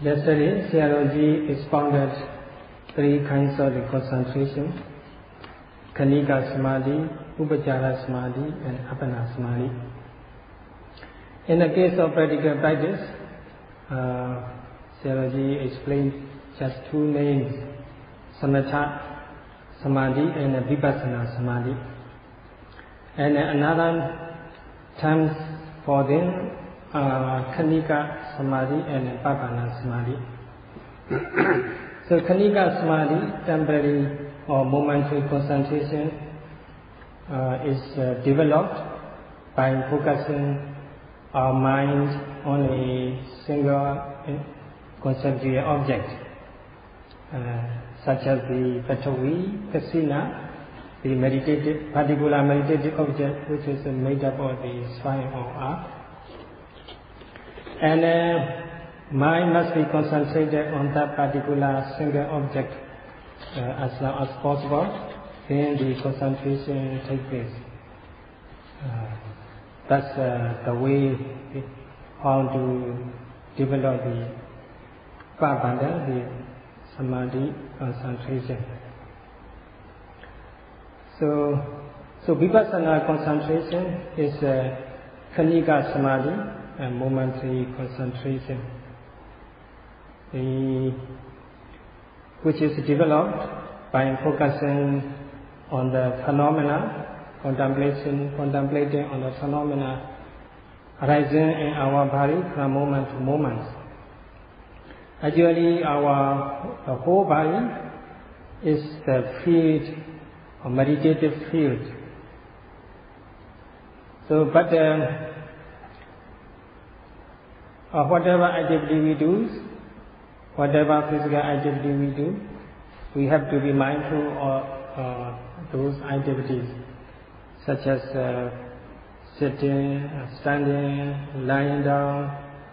Yesterday, Sayadaw expounded three kinds of concentration: Khanika Samadhi, Upachara Samadhi, and Apana Samadhi. In the case of practical practice, Sayadaw explained just two names: Samatha Samadhi and Vipassana Samadhi. And another terms for them are Khanika Samadhi and Apana Samadhi. So Khanika Samadhi, temporary or momentary concentration, is developed by focusing our mind on a single conceptual object, such as the Patavi, Kasina, the meditative, particular meditative object which is made up of the soil or earth. And mind must be concentrated on that particular single object as long as possible. Then the concentration takes place. That's the way how to develop the Paṇḍitā, the Samadhi concentration. So Vipassana concentration is Khanika Samadhi, a momentary concentration, which is developed by focusing on the phenomena, contemplating on the phenomena arising in our body from moment to moment. Actually, the whole body is the field, a meditative field. So, but whatever activity we do, whatever physical activity we do, we have to be mindful of those activities, such as sitting, standing, lying down,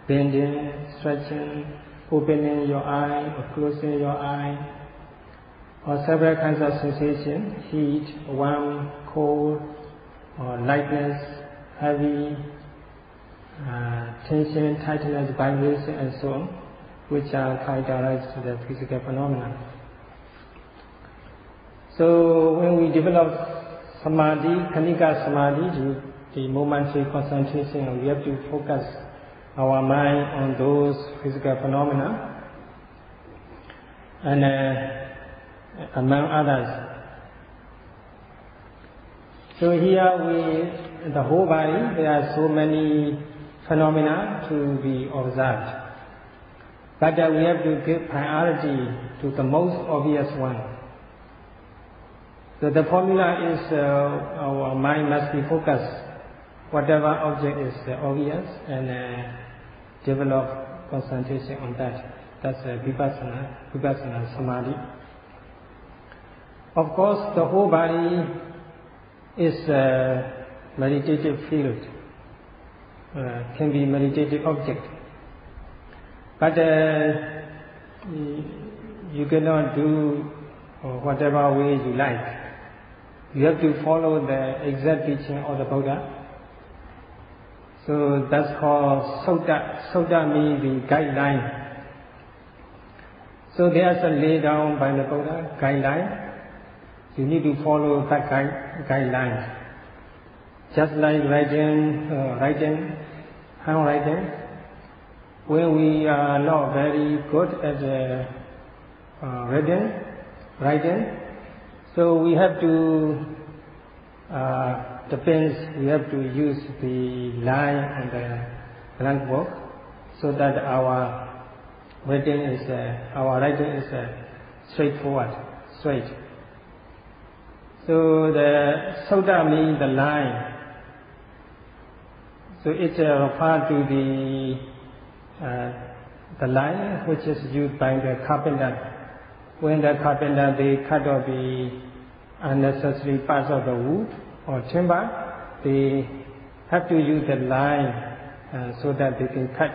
bending, stretching, opening your eye or closing your eye, or several kinds of sensation: heat, warm, cold, or lightness, heavy, tension, tightness, vibration, and so on, which are characterized to the physical phenomena. So when we develop Samadhi, Khanika Samadhi, the momentary concentration, we have to focus our mind on those physical phenomena, and among others. So here the whole body, there are so many phenomena to be observed. But we have to give priority to the most obvious one. So the formula is our mind must be focused. Whatever object is obvious, and develop concentration on that. That's Vipassana Samadhi. Of course, the whole body is a meditative field, can be meditative object. But you cannot do whatever way you like. You have to follow the exact teaching of the Buddha. So that's called Sutta. Sutta means the guideline. So there's a lay down by the Buddha guideline. You need to follow that guideline. Just like handwriting. When we are not very good at writing, so we have to the pens. We have to use the line on the blank book, so that our writing is straightforward, straight. So the Sutta means the line. So it refers to the line which is used by the carpenter. When the carpenter they cut off the unnecessary parts of the wood or timber, they have to use the line so that they can cut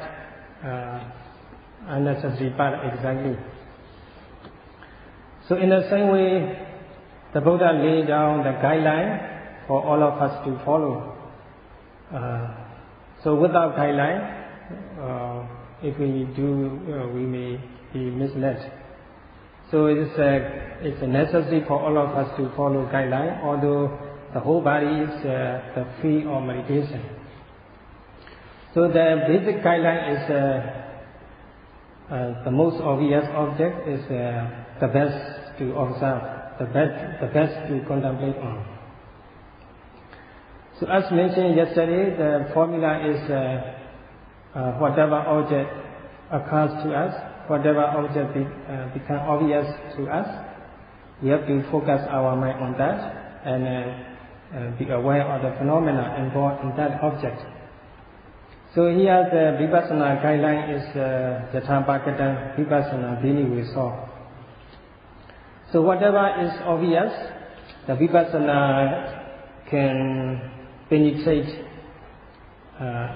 unnecessary part exactly. So in the same way, the Buddha laid down the guideline for all of us to follow. So without guideline, if we do, we may be misled. So it's a necessity for all of us to follow guideline, although the whole body is the free of meditation. So the basic guideline is the most obvious object is the best to observe, the best to contemplate on. So as mentioned yesterday, the formula is whatever object occurs to us, whatever object becomes obvious to us, we have to focus our mind on that and be aware of the phenomena involved in that object. So here the Vipassana guideline is Yathabhagata Vipassana daily resolve. So whatever is obvious, the Vipassana can penetrate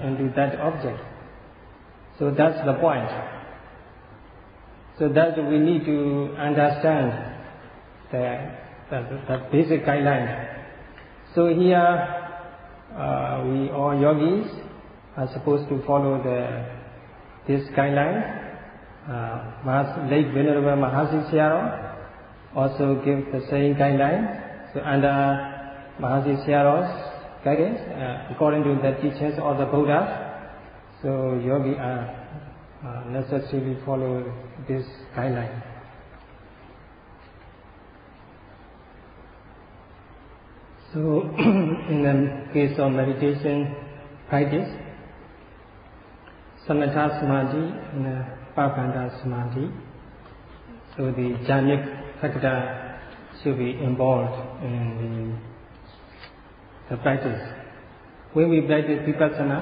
into that object. So that's the point. So that we need to understand the basic guideline. So here we all yogis are supposed to follow this guideline. Late Venerable Mahasi Sayadaw also give the same guideline. So under Mahasi Sayadaw's guidance, according to the teachings of the Buddha, so yogi are necessarily follow this guideline. So in the case of meditation practice, Samatha Samadhi and Paṇḍitā Samadhi, so the jhanic factor should be involved in the practice. When we practice Vipassana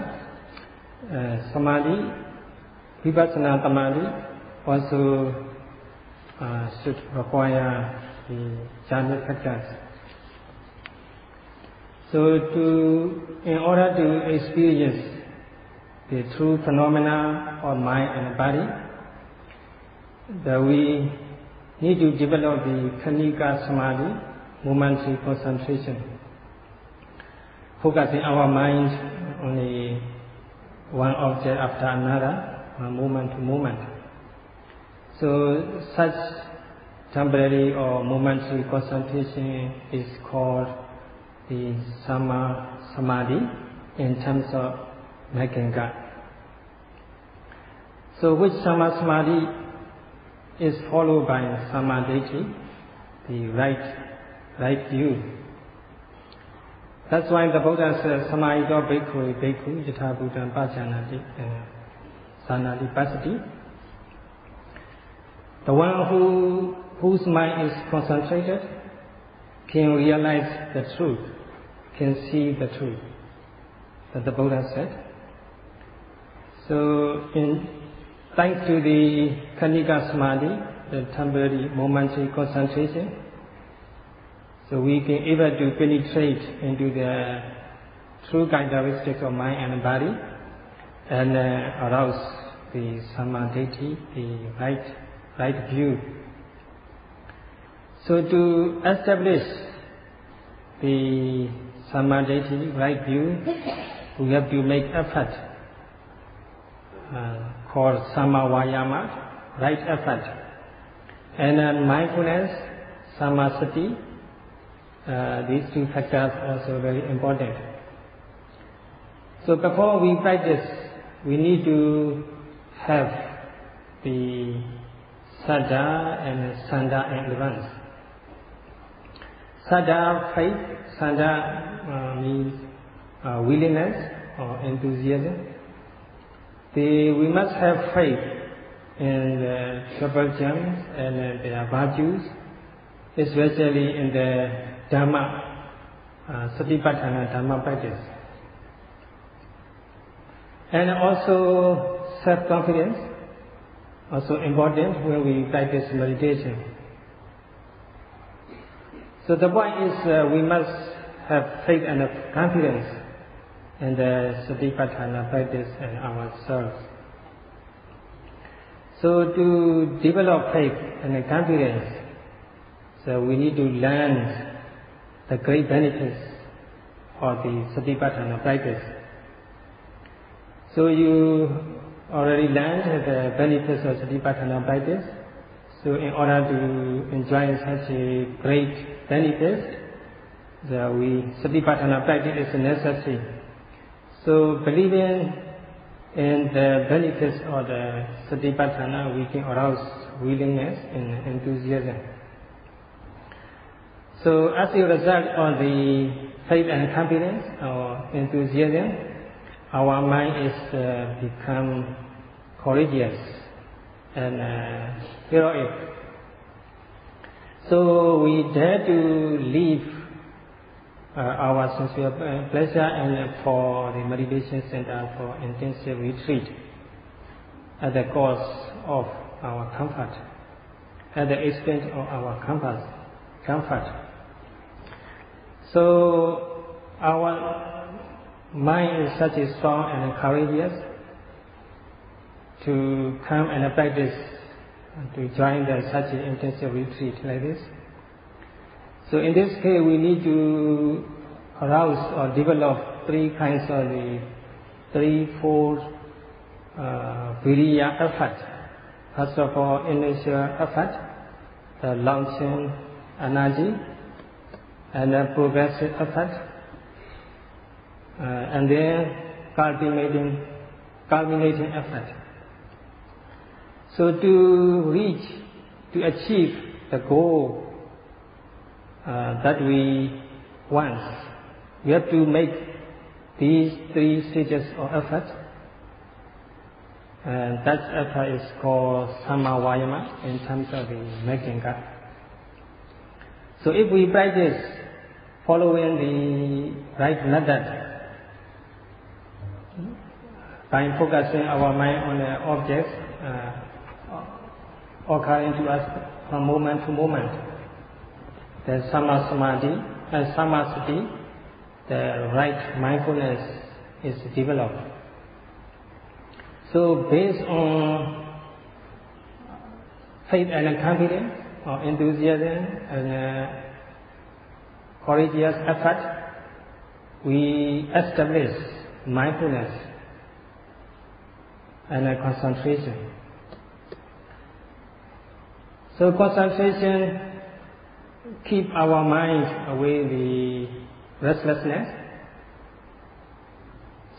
Samadhi, Vipassana Samadhi also should require the jhanic factors. So in order to experience the true phenomena of mind and body, that we need to develop the Khanika Samadhi, momentary concentration, focusing our mind on one object after another, moment to moment. So such temporary or momentary concentration is called the Sama Samadhi in terms of Maganga. So which Sama Samadhi is followed by Samadhi, the right view. That's why the Buddha says, Samadhi bhikkhu bhikkhu yatha buddhaṃ pajanati sanati pasati. The one whose mind is concentrated can realize the truth, can see the truth, that the Buddha said. So thanks to the Khanika Samadhi, the temporary momentary concentration, so we can able to penetrate into the true characteristics of mind and body and arouse the samadhi, the right view. So to establish the samadhi, right view, we have to make effort called samavayama, right effort. And then mindfulness, samasati, these two factors are also very important. So before we practice, we need to have the saddha and sandha in advance. Saddha, faith, sandha means willingness or enthusiasm. We must have faith in the triple gems and their virtues, especially in the Dhamma, Satipatthana Dhamma practice. And also self-confidence, also important when we practice meditation. So the point is we must have faith and confidence in the Satipatthana practice and ourselves. So to develop faith and confidence, so we need to learn the great benefits of the Satipatthana practice. So you already learned the benefits of Satipatthana practice. So in order to enjoy such a great benefit, Satipatthana practice is necessary. So believing in the benefits of the Satipatthana, we can arouse willingness and enthusiasm. So as a result of the faith and confidence or enthusiasm, our mind is become courageous and heroic. So we dare to leave our sensual pleasure and for the meditation center for intensive retreat at the cost of our comfort, at the expense of our comfort. So our mind is such a strong and courageous to come and practice, to join such an intensive retreat like this. So in this case, we need to arouse or develop three kinds of the threefold viriya effort. First of all, initial effort, the launching energy, and the progressive effort, and then culminating effort. So to achieve the goal that we want, we have to make these three stages of effort, and that effort is called Samma Vayama in terms of the Magga. So if we practice following the right method, by focusing our mind on the objects occurring to us from moment to moment, the Samma Samadhi and Samma Sati, the right mindfulness is developed. So based on faith and confidence or enthusiasm and courageous effort, we establish mindfulness and concentration. So concentration keep our mind away the restlessness.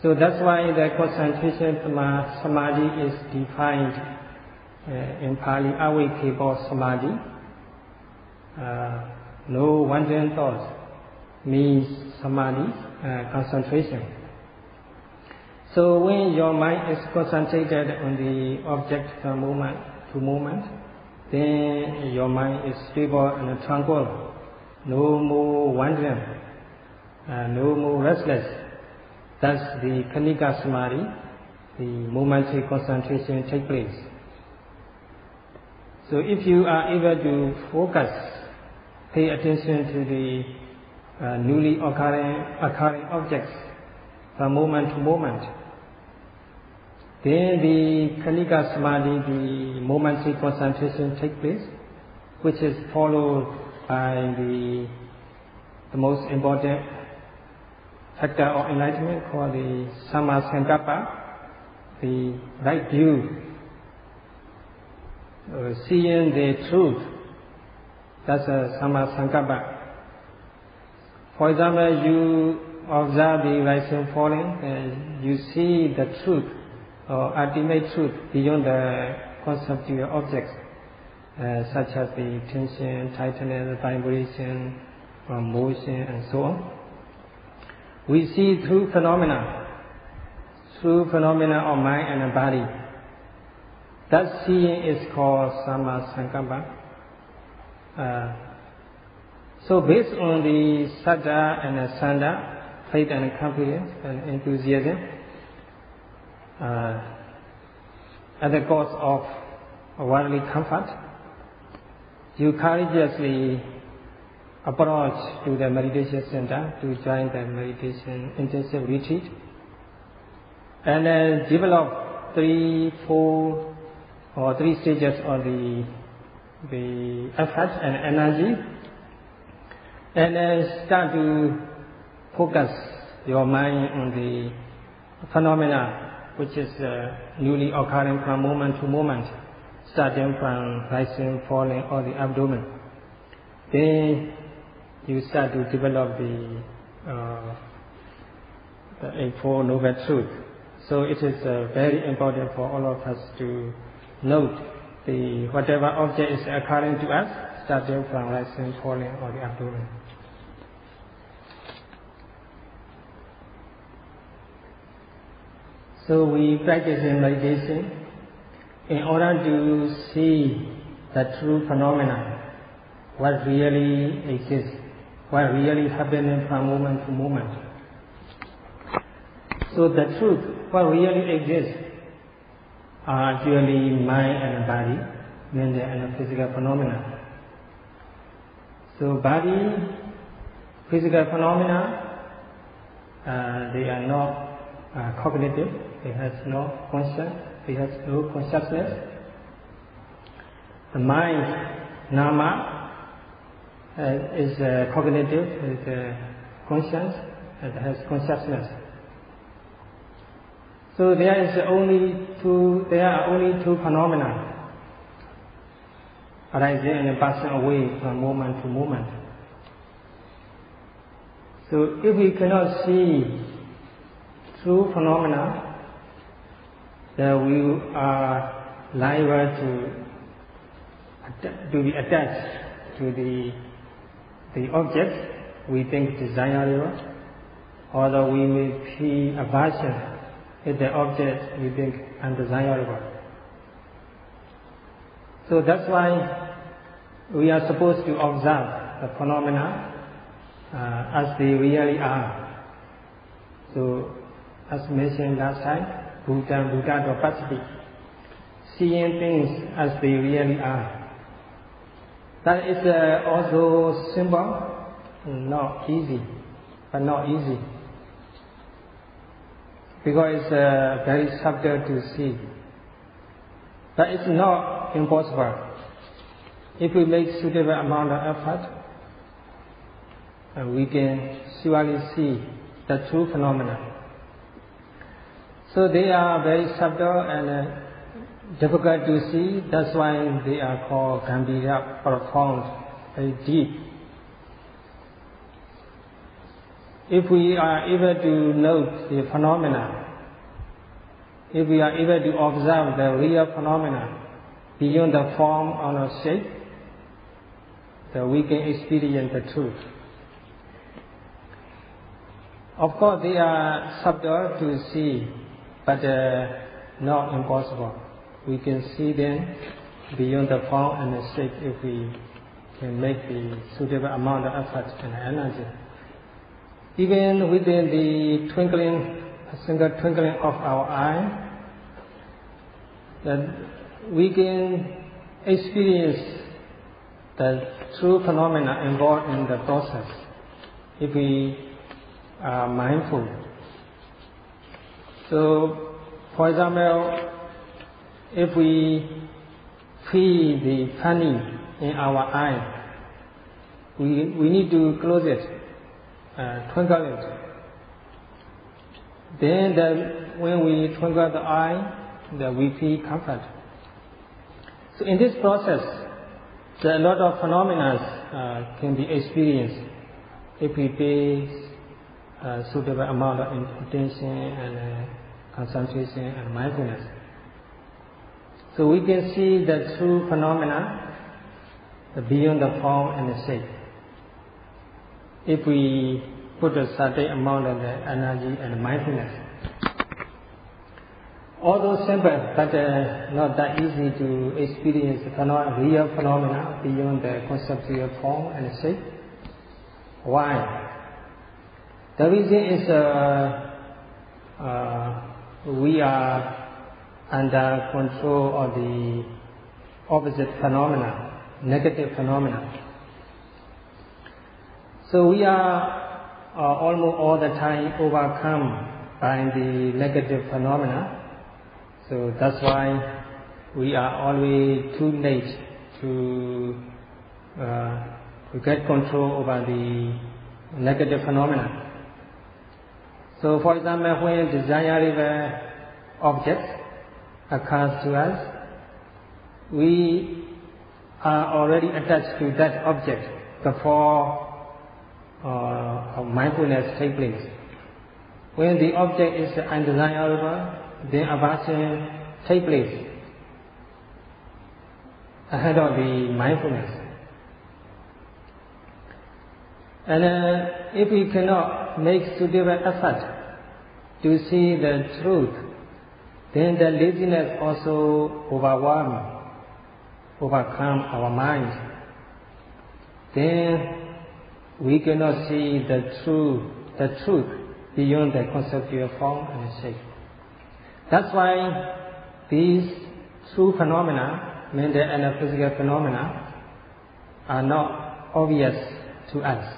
So that's why the concentration samadhi is defined in Pali Avekkhiko Samadhi. No wandering thoughts means samadhi, concentration. So when your mind is concentrated on the object from moment to moment, then your mind is stable and tranquil, no more wandering, no more restless. Thus the Khanika Samadhi, the momentary concentration takes place. So if you are able to focus, pay attention to the newly occurring objects from moment to moment, then the Khanika Samadhi, the momentary concentration takes place, which is followed by the most important factor of enlightenment called the Samma Sankappa, the right view, seeing the truth. That's a Samma Sankappa. For example, you observe the rising and falling, and you see the truth or ultimate truth beyond the conceptual objects, such as the tension, tightness, vibration, motion, and so on. We see through phenomena of mind and body. That seeing is called Samma Sankappa. So based on the Saddha and the Sanda, faith and confidence and enthusiasm, at the cost of worldly comfort, you courageously approach to the meditation center to join the meditation intensive retreat, and then develop three stages of the effort and energy, and then start to focus your mind on the phenomena which is newly occurring from moment to moment, starting from rising, falling, or the abdomen. Then you start to develop the Eightfold Noble Truth. So it is very important for all of us to note whatever object is occurring to us, starting from rising, falling, or the abdomen. So we practice in meditation in order to see the true phenomena, what really exists, what really happening from moment to moment. So the truth, what really exists, are actually mind and body, mental and physical phenomena. So body, physical phenomena, they are not cognitive, they have no conscience, they have no consciousness. The mind, nama, is cognitive, is conscience, and has consciousness. So there are only two phenomena arising and passing away from moment to moment. So if we cannot see true phenomena, then we are liable to be attached to the object we think desirable, although we may feel aversion if the object we think undesirable. So that's why we are supposed to observe the phenomena as they really are. So as mentioned last time, Buddha, seeing things as they really are. That is also simple, not easy, but not easy. Because it's very subtle to see. But it's not impossible. If we make suitable amount of effort, we can surely see the true phenomena. So they are very subtle and difficult to see. That's why they are called Gambhira, profound, very deep. If we are able to note the phenomena, if we are able to observe the real phenomena beyond the form or the shape, then we can experience the truth. Of course, they are subtle to see, but not impossible. We can see them beyond the form and the shape if we can make the suitable amount of effort and energy. Even within the single twinkling of our eye, that we can experience the true phenomena involved in the process if we are mindful. So, for example, if we feel the funny in our eye, we need to close it, twinkle it. Then when we twinkle the eye, then we feel comfort. So in this process, there are a lot of phenomena can be experienced if we pay suitable amount of attention and concentration and mindfulness. So we can see the true phenomena beyond the form and the shape. If we put a certain amount of energy and mindfulness. Although simple, but not that easy to experience real phenomena beyond the conceptual form and shape. Why? The reason is we are under control of the opposite phenomena, negative phenomena. So we are almost all the time overcome by the negative phenomena. So that's why we are always too late to get control over the negative phenomena. So for example, when desirable object occurs to us, we are already attached to that object before mindfulness takes place. When the object is undesirable, then aversion takes place ahead of the mindfulness. And if we cannot make suitable effort to see the truth, then the laziness also overcome our mind. Then we cannot see the truth beyond the conceptual form and shape. That's why these true phenomena, mental and physical phenomena, are not obvious to us.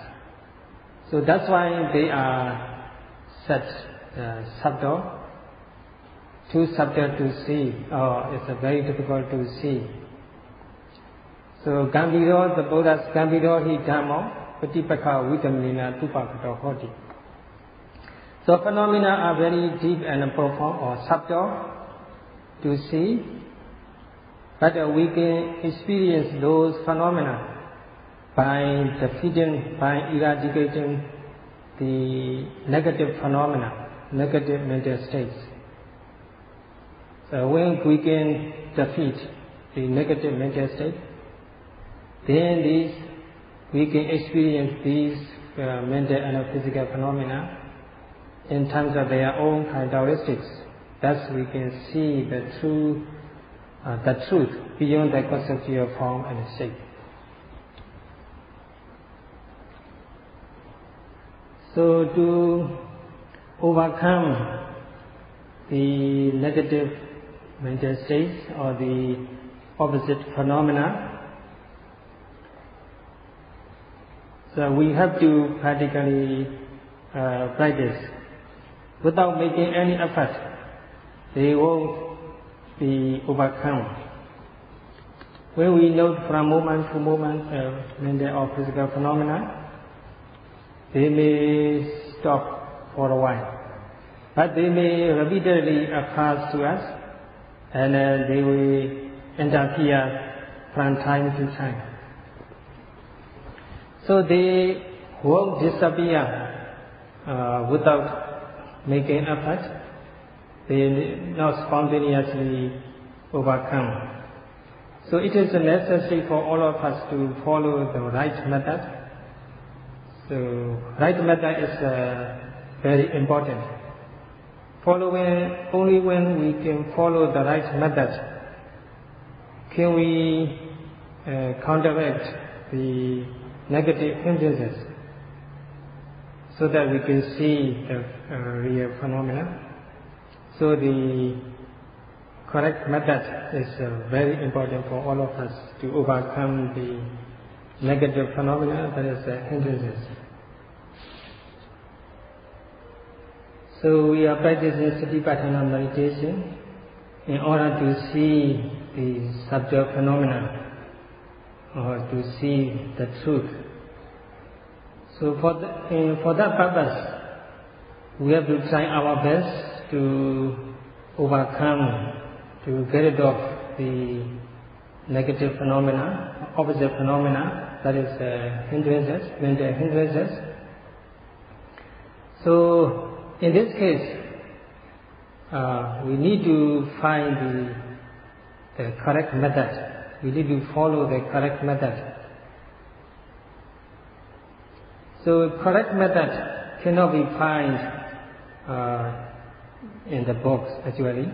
So that's why they are such subtle, too subtle to see, or it's very difficult to see. So Gambhiro, the Buddha's Gambhiro hi Dhamma, Patipaka Vitamina Tupakato Hoti. So phenomena are very deep and profound or subtle to see, but we can experience those phenomena by defeating, by eradicating the negative phenomena, negative mental states. So when we can defeat the negative mental state, then we can experience these mental and physical phenomena in terms of their own characteristics. Thus we can see the truth beyond the conceptual form and shape. So to overcome the negative mental states or the opposite phenomena, so we have to practically practice. Without making any effort, they won't be overcome. When we note from moment to moment mental or physical phenomena, they may stop for a while, but they may repeatedly occur to us, and they will interfere from time to time. So they won't disappear without making effort. They not spontaneously overcome. So it is necessary for all of us to follow the right method. So right method is very important. Only when we can follow the right method can we counteract the negative hindrances, so that we can see the real phenomena. So the correct method is very important for all of us to overcome the negative phenomena, that is hindrances. So we are practicing Satipatthana meditation in order to see the subtle phenomena, or to see the truth. So for that purpose, we have to try our best to overcome, to get rid of the negative phenomena, opposite phenomena, that is hindrances, mental hindrances. So in this case, we need to find the correct method. We need to follow the correct method. So correct method cannot be found in the books actually.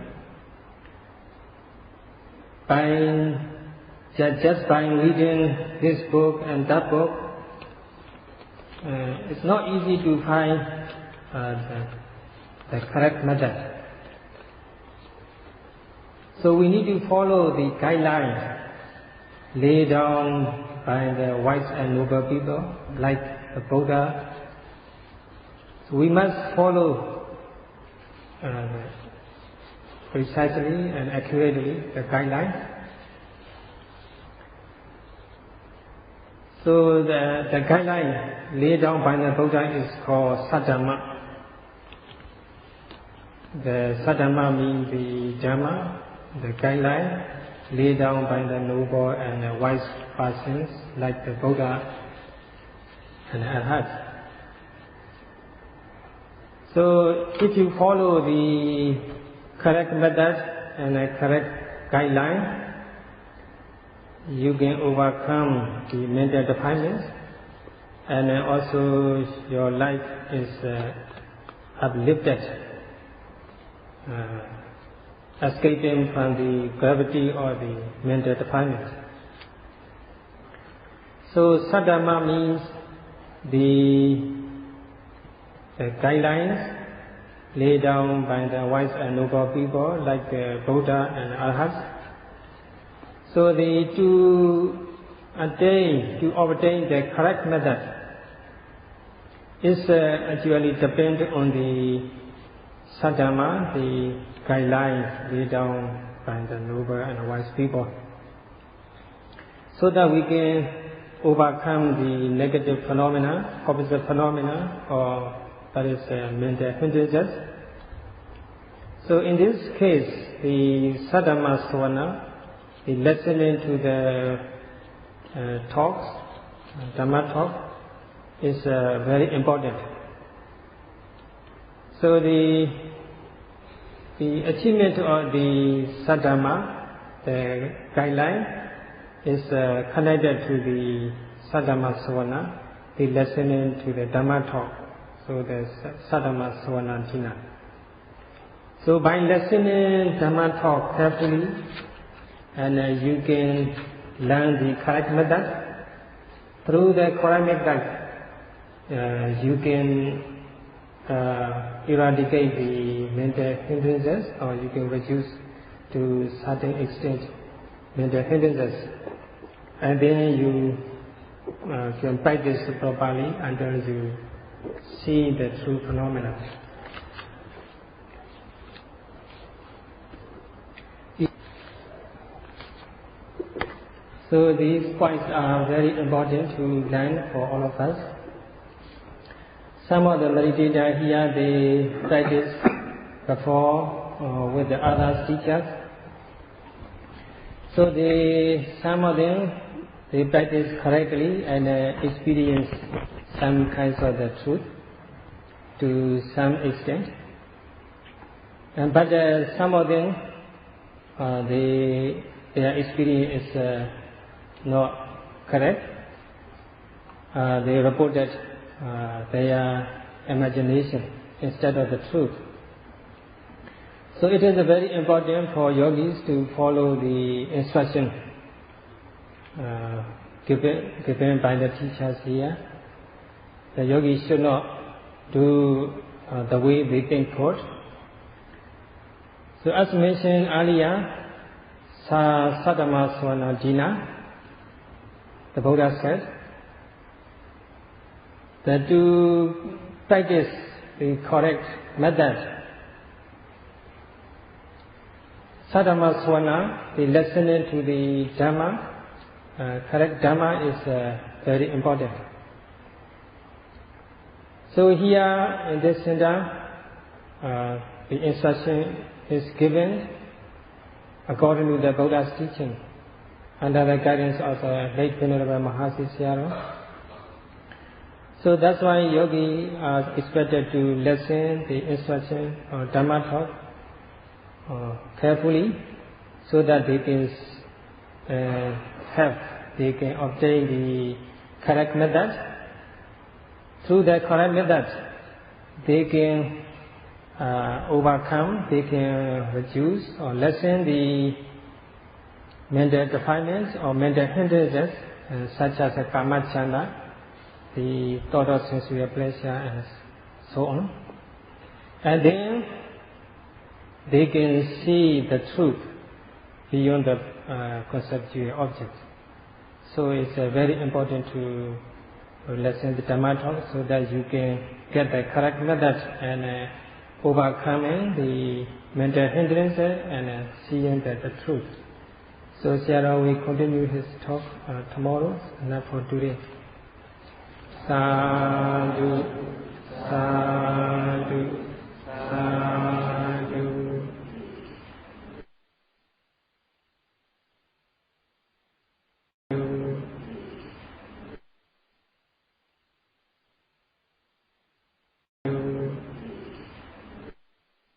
Just by reading this book and that book, it's not easy to find the correct method. So we need to follow the guidelines laid down by the wise and noble people like the Buddha. So we must follow precisely and accurately the guidelines. So the guideline laid down by the Buddha is called Saddhamma. The Saddhamma means the Dhamma, the guideline laid down by the noble and wise persons like the Buddha and Arhat. So if you follow the correct method and a correct guideline, you can overcome the mental defilements, and also your life is uplifted, escaping from the gravity or the mental defilements. So Saddhamma means the guidelines laid down by the wise and noble people like the Buddha and Arhats. So to obtain the correct method is actually depend on the Saddhamma, the guidelines laid down by the noble and wise people, so that we can overcome the negative phenomena, opposite phenomena, or that is mental hindrances. So in this case, the Saddhamma Savana, the listening to the talks, Dhamma talk, is very important. So the achievement of the Saddhamma, the guideline, is connected to the Saddhamma Savana, the listening to the Dhamma talk. So the Saddhamma Savana Jina. So by listening Dhamma talk carefully, and you can learn the correct method. Through the correct method, you can eradicate the mental hindrances, or you can reduce to certain extent mental hindrances, and then you can practice properly until you see the true phenomena. So these points are very important to learn for all of us. Some of the meditators here, they practice before with the other teachers. So some of them, they practice correctly and experience some kinds of the truth to some extent. But some of them, their experience is not correct. They reported their imagination instead of the truth. So it is very important for yogis to follow the instruction given by the teachers here. The yogis should not do the way they think good. So as mentioned earlier, Saddhamma Savana Jina, the Buddha said that to practice the correct method, Saddhamma Savana, the listening to the Dhamma, correct Dhamma is very important. So here in this center, the instruction is given according to the Buddha's teaching, under the guidance of the late Venerable Mahasi Sayadaw. So that's why yogis are expected to listen the instruction or Dhamma talk carefully, so that they can they can obtain the correct method. Through the correct method, they can overcome, they can reduce or lessen the mental defilements or mental hindrances, such as kama chanda, the thought of sensual pleasure, and so on. And then they can see the truth beyond the conceptual object. So it's very important to listen to the Dhamma talk, so that you can get the correct method and overcoming the mental hindrances and seeing the truth. So Sayadaw will continue his talk tomorrow, not for today. Sadhu, sadhu.